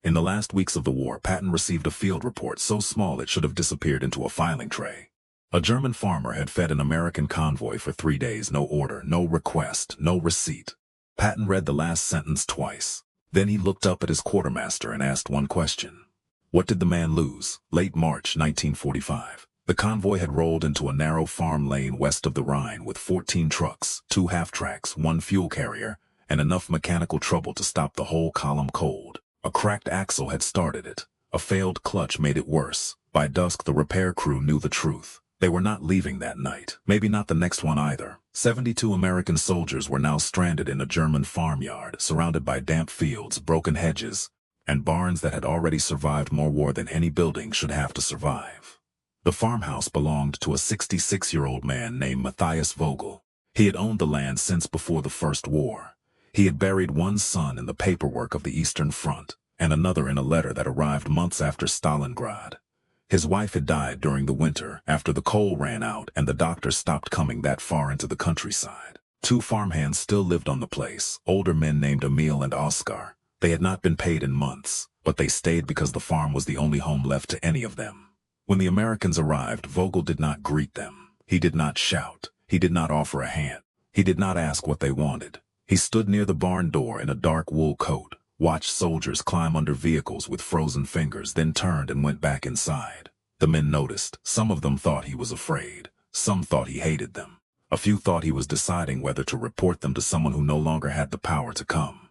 In the last weeks of the war, Patton received a field report so small it should have disappeared into a filing tray. A German farmer had fed an American convoy for 3 days, no order, no request, no receipt. Patton read the last sentence twice. Then he looked up at his quartermaster and asked one question. What did the man lose? Late March 1945. The convoy had rolled into a narrow farm lane west of the Rhine with 14 trucks, 2 half-tracks, 1 fuel carrier, and enough mechanical trouble to stop the whole column cold. A cracked axle had started it. A failed clutch made it worse. By dusk, the repair crew knew the truth. They were not leaving that night. Maybe not the next one either. 72 American soldiers were now stranded in a German farmyard, surrounded by damp fields, broken hedges, and barns that had already survived more war than any building should have to survive. The farmhouse belonged to a 66-year-old man named Matthias Vogel. He had owned the land since before the First War. He had buried one son in the paperwork of the Eastern Front, and another in a letter that arrived months after Stalingrad. His wife had died during the winter after the coal ran out and the doctors stopped coming that far into the countryside. 2 farmhands still lived on the place, older men named Emil and Oskar. They had not been paid in months, but they stayed because the farm was the only home left to any of them. When the Americans arrived, Vogel did not greet them. He did not shout. He did not offer a hand. He did not ask what they wanted. He stood near the barn door in a dark wool coat, watched soldiers climb under vehicles with frozen fingers, then turned and went back inside. The men noticed. Some of them thought he was afraid. Some thought he hated them. A few thought he was deciding whether to report them to someone who no longer had the power to come.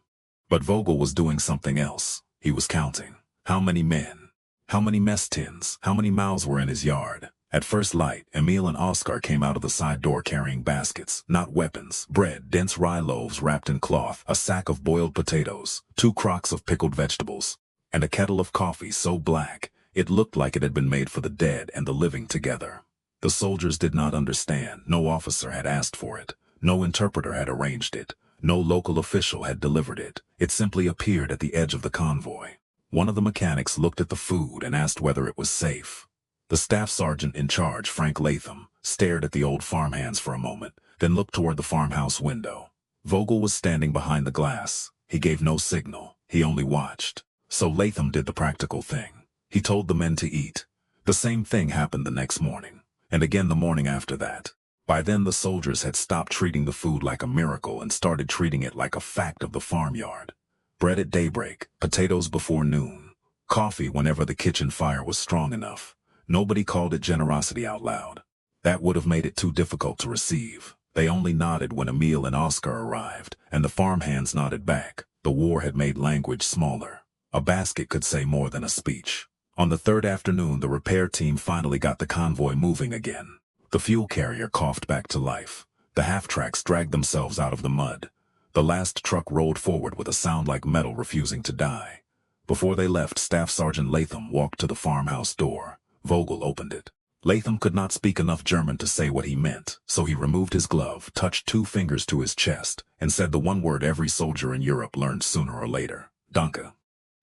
But Vogel was doing something else. He was counting. How many men? How many mess tins? How many mouths were in his yard? At first light, Emil and Oskar came out of the side door carrying baskets, not weapons, bread, dense rye loaves wrapped in cloth, a sack of boiled potatoes, 2 crocks of pickled vegetables, and a kettle of coffee so black, it looked like it had been made for the dead and the living together. The soldiers did not understand. No officer had asked for it. No interpreter had arranged it. No local official had delivered it. It simply appeared at the edge of the convoy. One of the mechanics looked at the food and asked whether it was safe. The staff sergeant in charge, Frank Latham, stared at the old farmhands for a moment, then looked toward the farmhouse window. Vogel was standing behind the glass. He gave no signal. He only watched. So Latham did the practical thing. He told the men to eat. The same thing happened the next morning, and again the morning after that. By then the soldiers had stopped treating the food like a miracle and started treating it like a fact of the farmyard. Bread at daybreak, potatoes before noon, coffee whenever the kitchen fire was strong enough. Nobody called it generosity out loud. That would have made it too difficult to receive. They only nodded when Emil and Oskar arrived, and the farmhands nodded back. The war had made language smaller. A basket could say more than a speech. On the 3rd afternoon, the repair team finally got the convoy moving again. The fuel carrier coughed back to life. The half-tracks dragged themselves out of the mud. The last truck rolled forward with a sound like metal refusing to die. Before they left, Staff Sergeant Latham walked to the farmhouse door. Vogel opened it. Latham could not speak enough German to say what he meant, so he removed his glove, touched 2 fingers to his chest, and said the one word every soldier in Europe learned sooner or later: Danke.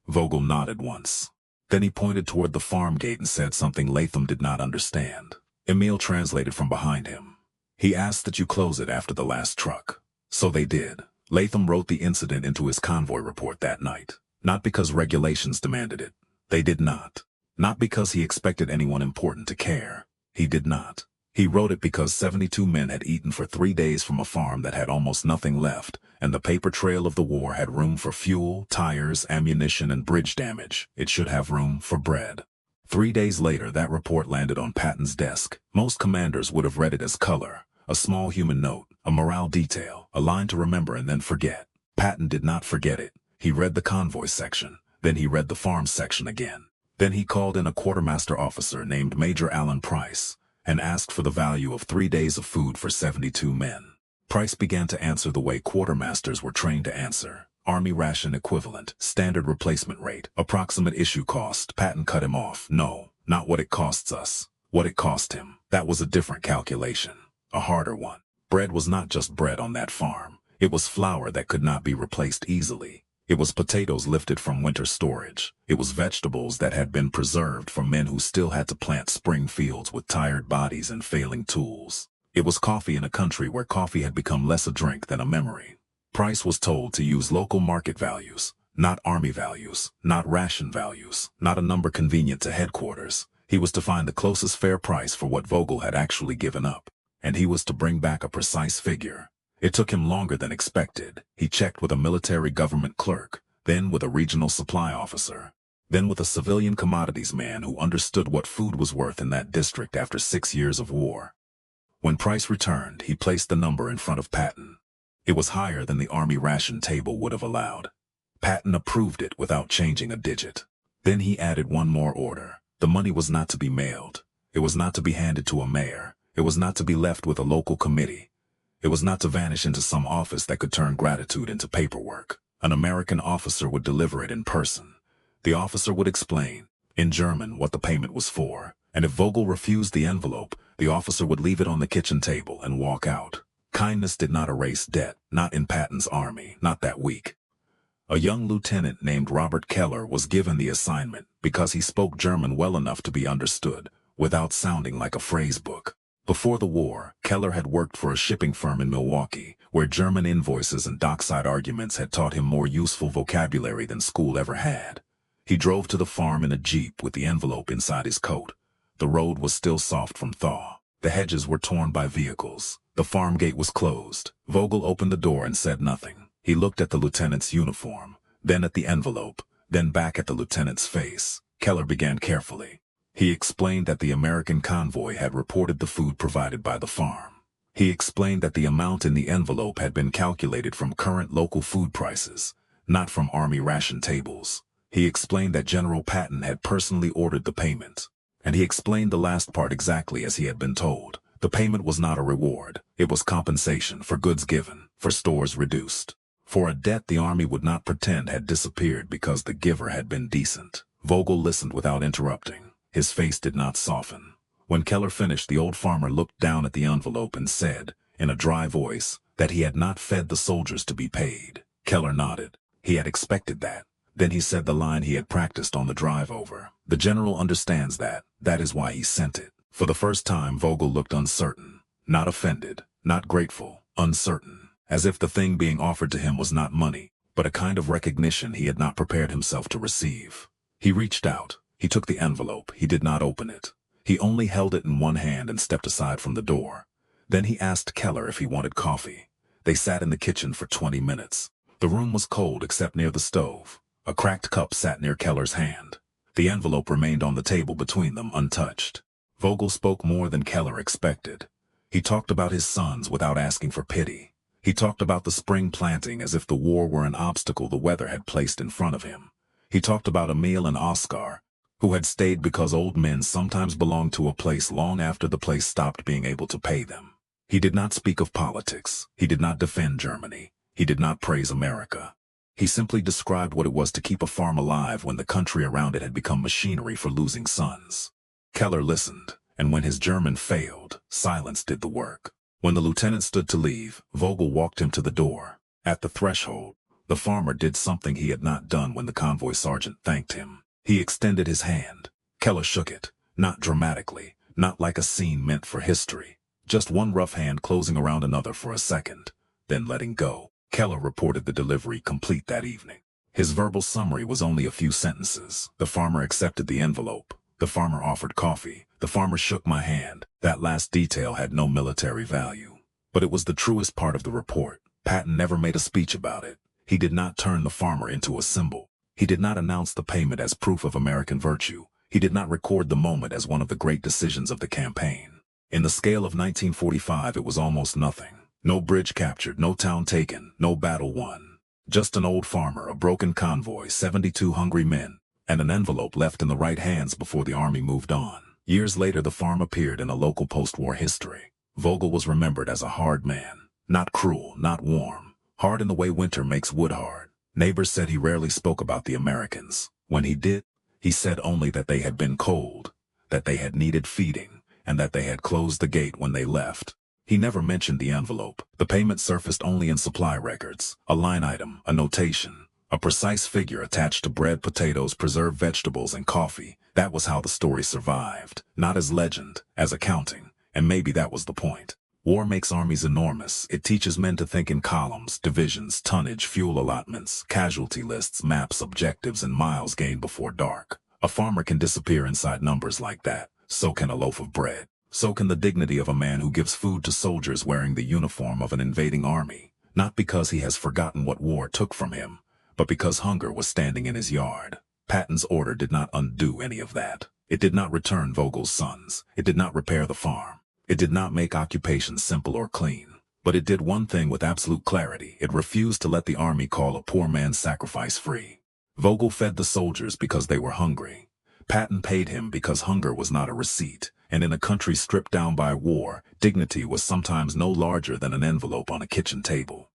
Vogel nodded once. Then he pointed toward the farm gate and said something Latham did not understand. Emil translated from behind him. He asked that you close it after the last truck. So they did. Latham wrote the incident into his convoy report that night. Not because regulations demanded it. They did not. Not because he expected anyone important to care. He did not. He wrote it because 72 men had eaten for 3 days from a farm that had almost nothing left, and the paper trail of the war had room for fuel, tires, ammunition, and bridge damage. It should have room for bread. 3 days later, that report landed on Patton's desk. Most commanders would have read it as color, a small human note, a morale detail, a line to remember and then forget. Patton did not forget it. He read the convoy section. Then he read the farm section again. Then he called in a quartermaster officer named Major Allen Price and asked for the value of 3 days of food for 72 men. Price began to answer the way quartermasters were trained to answer. Army ration equivalent, standard replacement rate, approximate issue cost. Patton cut him off. No, not what it costs us. What it cost him. That was a different calculation. A harder one. Bread was not just bread on that farm. It was flour that could not be replaced easily. It was potatoes lifted from winter storage. It was vegetables that had been preserved for men who still had to plant spring fields with tired bodies and failing tools. It was coffee in a country where coffee had become less a drink than a memory. Price was told to use local market values, Not army values, not ration values, not a number convenient to headquarters. He was to find the closest fair price for what Vogel had actually given up, and he was to bring back a precise figure. It took him longer than expected. He checked with a military government clerk, then with a regional supply officer, then with a civilian commodities man who understood what food was worth in that district after 6 years of war. When Price returned, he placed the number in front of Patton. It was higher than the army ration table would have allowed. Patton approved it without changing a digit. Then he added one more order. The money was not to be mailed. It was not to be handed to a mayor. It was not to be left with a local committee. It was not to vanish into some office that could turn gratitude into paperwork. An American officer would deliver it in person. The officer would explain, in German, what the payment was for, and if Vogel refused the envelope, the officer would leave it on the kitchen table and walk out. Kindness did not erase debt, not in Patton's army, not that week. A young lieutenant named Robert Keller was given the assignment because he spoke German well enough to be understood, without sounding like a phrase book. Before the war, Keller had worked for a shipping firm in Milwaukee, where German invoices and dockside arguments had taught him more useful vocabulary than school ever had. He drove to the farm in a jeep with the envelope inside his coat. The road was still soft from thaw. The hedges were torn by vehicles. The farm gate was closed. Vogel opened the door and said nothing. He looked at the lieutenant's uniform, then at the envelope, then back at the lieutenant's face. Keller began carefully. He explained that the American convoy had reported the food provided by the farm. He explained that the amount in the envelope had been calculated from current local food prices, not from army ration tables. He explained that General Patton had personally ordered the payment. And he explained the last part exactly as he had been told. The payment was not a reward. It was compensation for goods given, for stores reduced, for a debt the army would not pretend had disappeared because the giver had been decent. Vogel listened without interrupting. His face did not soften. When Keller finished, the old farmer looked down at the envelope and said, in a dry voice, that he had not fed the soldiers to be paid. Keller nodded. He had expected that. Then he said the line he had practiced on the drive over. The general understands that. That is why he sent it. For the first time, Vogel looked uncertain. Not offended, not grateful, uncertain. As if the thing being offered to him was not money, but a kind of recognition he had not prepared himself to receive. He reached out. He took the envelope. He did not open it. He only held it in one hand and stepped aside from the door. Then he asked Keller if he wanted coffee. They sat in the kitchen for 20 minutes. The room was cold except near the stove. A cracked cup sat near Keller's hand. The envelope remained on the table between them, untouched. Vogel spoke more than Keller expected. He talked about his sons without asking for pity. He talked about the spring planting as if the war were an obstacle the weather had placed in front of him. He talked about Emil and Oscar, who had stayed because old men sometimes belonged to a place long after the place stopped being able to pay them. He did not speak of politics. He did not defend Germany. He did not praise America. He simply described what it was to keep a farm alive when the country around it had become machinery for losing sons. Keller listened, and when his German failed, silence did the work. When the lieutenant stood to leave, Vogel walked him to the door. At the threshold, the farmer did something he had not done when the convoy sergeant thanked him. He extended his hand. Keller shook it, not dramatically, not like a scene meant for history. Just one rough hand closing around another for a second, then letting go. Keller reported the delivery complete that evening. His verbal summary was only a few sentences. The farmer accepted the envelope. The farmer offered coffee. The farmer shook my hand. That last detail had no military value. But it was the truest part of the report. Patton never made a speech about it. He did not turn the farmer into a symbol. He did not announce the payment as proof of American virtue. He did not record the moment as one of the great decisions of the campaign. In the scale of 1945, it was almost nothing. No bridge captured, no town taken, no battle won. Just an old farmer, a broken convoy, 72 hungry men, and an envelope left in the right hands before the army moved on. Years later, the farm appeared in a local post-war history. Vogel was remembered as a hard man. Not cruel, not warm. Hard in the way winter makes wood hard. Neighbors said he rarely spoke about the Americans. When he did, he said only that they had been cold, that they had needed feeding, and that they had closed the gate when they left. He never mentioned the envelope. The payment surfaced only in supply records, a line item, a notation, a precise figure attached to bread, potatoes, preserved vegetables, and coffee. That was how the story survived, not as legend, as accounting, and maybe that was the point. War makes armies enormous. It teaches men to think in columns, divisions, tonnage, fuel allotments, casualty lists, maps, objectives, and miles gained before dark. A farmer can disappear inside numbers like that. So can a loaf of bread. So can the dignity of a man who gives food to soldiers wearing the uniform of an invading army. Not because he has forgotten what war took from him, but because hunger was standing in his yard. Patton's order did not undo any of that. It did not return Vogel's sons. It did not repair the farm. It did not make occupation simple or clean. But it did one thing with absolute clarity. It refused to let the army call a poor man's sacrifice free. Vogel fed the soldiers because they were hungry. Patton paid him because hunger was not a receipt. And in a country stripped down by war, dignity was sometimes no larger than an envelope on a kitchen table.